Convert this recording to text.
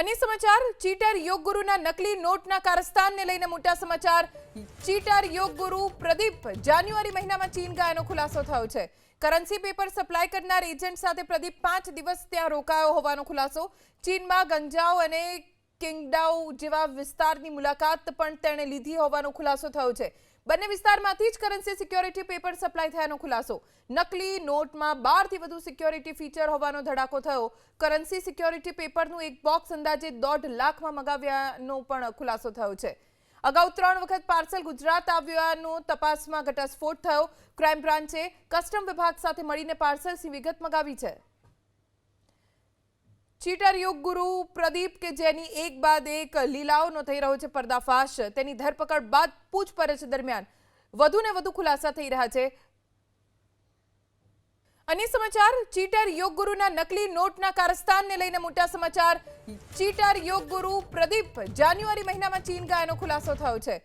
અન્ય સમાચાર ચીટર યોગ ગુરુના નકલી નોટના કારસ્તાનને લઈને મોટા સમાચાર ચીટર યોગ ગુરુ પ્રદીપ જાન્યુઆરી મહિનામાં ચીન ગયાનો ખુલાસો થયો છે કરન્સી પેપર સપ્લાય કરનાર એજન્ટ સાથે પ્રદીપ 5 દિવસ ત્યાં રોકાયો હોવાનો ખુલાસો ચીનમાં ગંજાઓ અને કિંગડાઓ જેવા વિસ્તારની મુલાકાત પણ તેણે લીધી હોવાનો ખુલાસો થયો છે બંને વિસ્તારમાંથી જ કરન્સી સિક્યોરિટી પેપર સપ્લાય થયાનો ખુલાસો નકલી નોટમાં 12 થી વધુ સિક્યોરિટી ફીચર હોવાનો ધડાકો થયો કરન્સી સિક્યોરિટી પેપરનું એક બોક્સ અંદાજે 1.5 લાખમાં મંગાવ્યાનો પણ ખુલાસો થયો છે અગાઉ 3 વખત પાર્સલ ગુજરાત આવ્યાનો તપાસમાં ઘટસ્ફોટ થયો ક્રાઇમ બ્રાન્ચે કસ્ટમ વિભાગ સાથે મળીને પાર્સલ્સની વિગત મંગાવી છે ચીટર યોગ ગુરુ પ્રદીપ કે જેની એક બાદ એક લીલાઓનો થઈ રહ્યો છે પર્દાફાશ તેની ધરપકડ બાદ પૂછપરછ દરમિયાન વધુ ને વધુ ખુલાસા થઈ રહ્યા છે અન્ય સમાચાર ચીટર યોગ ગુરુના નકલી નોટના કારસ્તાનને લઈને મોટા સમાચાર ચીટર યોગ ગુરુ પ્રદીપ જાન્યુઆરી મહિનામાં ચીન ગયાનો ખુલાસો થયો છે